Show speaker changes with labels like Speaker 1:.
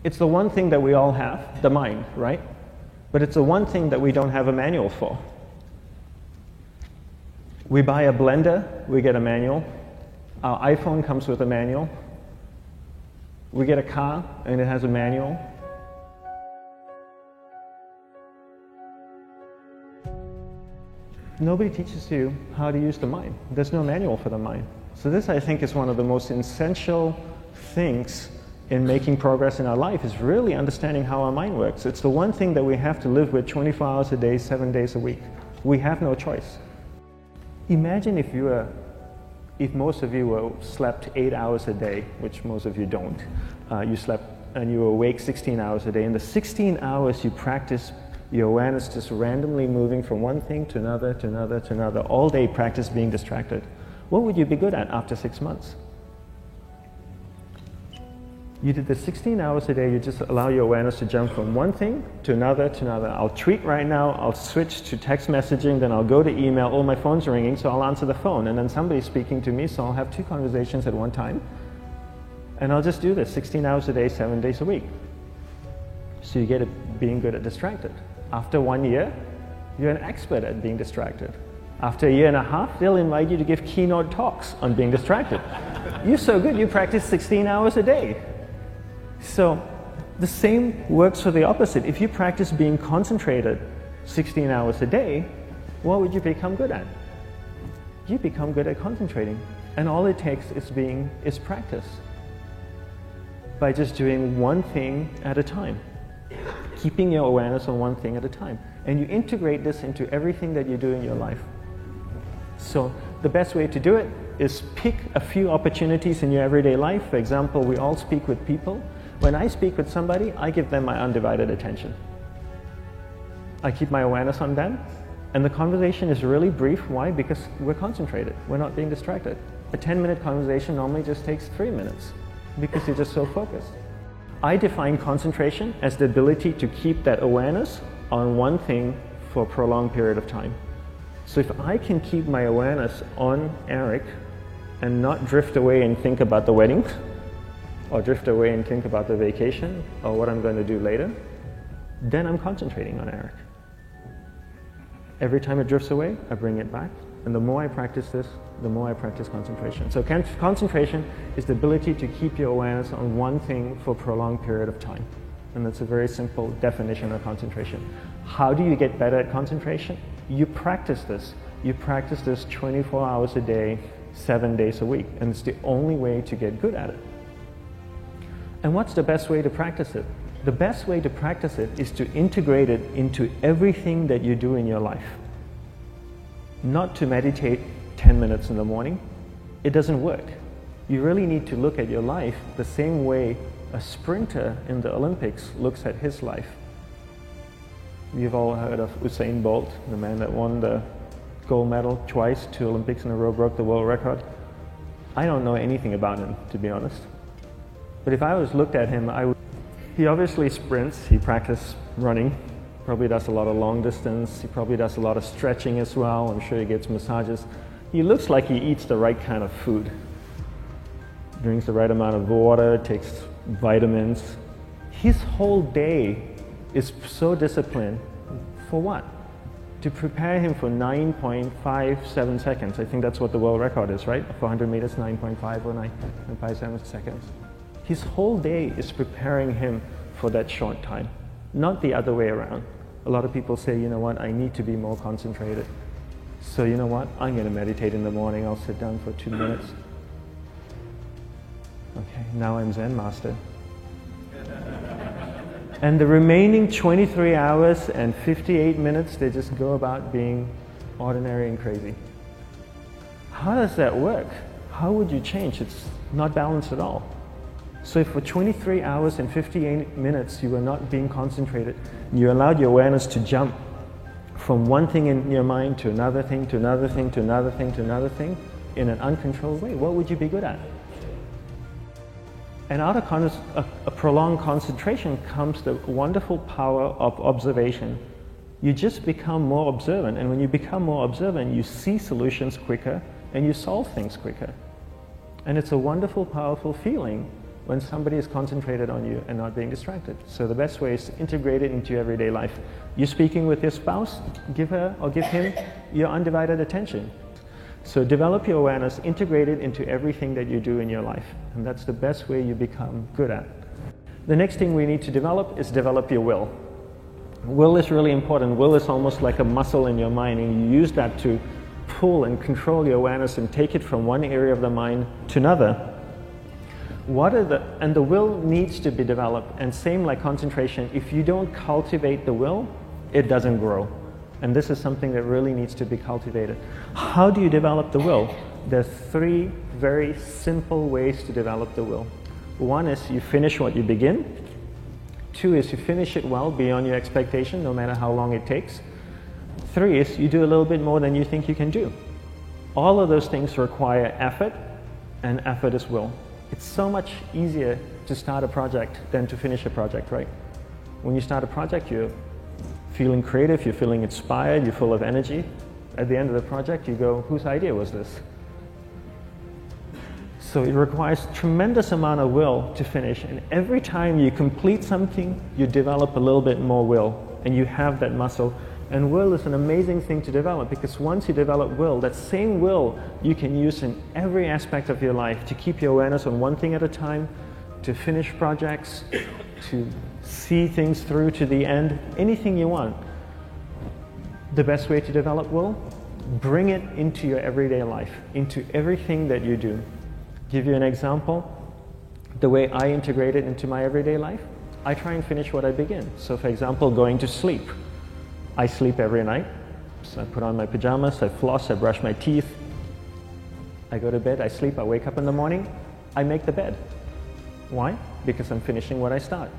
Speaker 1: It's the one thing that we all have, the mind, right? But it's the one thing that we don't have a manual for. We buy a blender, we get a manual. Our iPhone comes with a manual. We get a car and it has a manual. Nobody teaches you how to use the mind. There's no manual for the mind. So this, I think, is one of the most essential things in making progress in our life, is really understanding how our mind works. It's the one thing that we have to live with 24 hours a day, 7 days a week. We have no choice. Imagine if most of you slept 8 hours a day, which most of you don't. You slept and you were awake 16 hours a day. In the 16 hours you practice your awareness just randomly moving from one thing to another, to another, to another, all day practice being distracted. What would you be good at after 6 months? You did the 16 hours a day, you just allow your awareness to jump from one thing to another, to another. I'll tweet right now, I'll switch to text messaging, then I'll go to email, oh, my phone's ringing, so I'll answer the phone, and then somebody's speaking to me, so I'll have 2 conversations at one time. And I'll just do this 16 hours a day, 7 days a week. So you get it being good at distracted. After 1 year, you're an expert at being distracted. After a year and a half, they'll invite you to give keynote talks on being distracted. You're so good, you practice 16 hours a day. So the same works for the opposite. If you practice being concentrated 16 hours a day, what would you become good at? You become good at concentrating. And all it takes is practice. By just doing one thing at a time. Keeping your awareness on one thing at a time. And you integrate this into everything that you do in your life. So the best way to do it is pick a few opportunities in your everyday life. For example, we all speak with people. When I speak with somebody, I give them my undivided attention. I keep my awareness on them, and the conversation is really brief. Why? Because we're concentrated. We're not being distracted. A 10-minute conversation normally just takes 3 minutes because you're just so focused. I define concentration as the ability to keep that awareness on one thing for a prolonged period of time. So if I can keep my awareness on Eric and not drift away and think about the wedding, or drift away and think about the vacation, or what I'm going to do later, then I'm concentrating on Eric. Every time it drifts away, I bring it back. And the more I practice this, the more I practice concentration. So concentration is the ability to keep your awareness on one thing for a prolonged period of time. And that's a very simple definition of concentration. How do you get better at concentration? You practice this. You practice this 24 hours a day, 7 days a week. And it's the only way to get good at it. And what's the best way to practice it? The best way to practice it is to integrate it into everything that you do in your life. Not to meditate 10 minutes in the morning. It doesn't work. You really need to look at your life the same way a sprinter in the Olympics looks at his life. You've all heard of Usain Bolt, the man that won the gold medal twice, 2 Olympics in a row, broke the world record. I don't know anything about him, to be honest. But if I was looked at him, he obviously sprints, he practices running, probably does a lot of long distance, he probably does a lot of stretching as well, I'm sure he gets massages. He looks like he eats the right kind of food. Drinks the right amount of water, takes vitamins. His whole day is so disciplined. For what? To prepare him for 9.57 seconds. I think that's what the world record is, right? For 100 meters, 9.5 or 9.57 seconds. His whole day is preparing him for that short time, not the other way around. A lot of people say, you know what, I need to be more concentrated. So you know what, I'm going to meditate in the morning, I'll sit down for 2 minutes. Okay, now I'm Zen master. And the remaining 23 hours and 58 minutes, they just go about being ordinary and crazy. How does that work? How would you change? It's not balanced at all. So if for 23 hours and 58 minutes you were not being concentrated, you allowed your awareness to jump from one thing in your mind to another thing, to another thing, to another thing, to another thing, in an uncontrolled way, what would you be good at? And out of a prolonged concentration comes the wonderful power of observation. You just become more observant, and when you become more observant, you see solutions quicker and you solve things quicker. And it's a wonderful, powerful feeling when somebody is concentrated on you and not being distracted. So the best way is to integrate it into your everyday life. You're speaking with your spouse, give her or give him your undivided attention. So develop your awareness, integrate it into everything that you do in your life. And that's the best way you become good at. The next thing we need to develop is develop your will. Will is really important. Will is almost like a muscle in your mind, and you use that to pull and control your awareness and take it from one area of the mind to another. And the will needs to be developed, and same like concentration, if you don't cultivate the will, it doesn't grow. And this is something that really needs to be cultivated. How do you develop the will? There's 3 very simple ways to develop the will. 1 is you finish what you begin. 2 is you finish it well beyond your expectation, no matter how long it takes. 3 is you do a little bit more than you think you can do. All of those things require effort, and effort is will. It's so much easier to start a project than to finish a project, right? When you start a project, you're feeling creative, you're feeling inspired, you're full of energy. At the end of the project, you go, whose idea was this? So it requires tremendous amount of will to finish, and every time you complete something, you develop a little bit more will, and you have that muscle. And will is an amazing thing to develop, because once you develop will, that same will you can use in every aspect of your life to keep your awareness on one thing at a time, to finish projects, to see things through to the end, anything you want. The best way to develop will? Bring it into your everyday life, into everything that you do. Give you an example, the way I integrate it into my everyday life, I try and finish what I begin. So for example, going to sleep. I sleep every night, so I put on my pajamas, I floss, I brush my teeth, I go to bed, I sleep, I wake up in the morning, I make the bed. Why? Because I'm finishing what I start.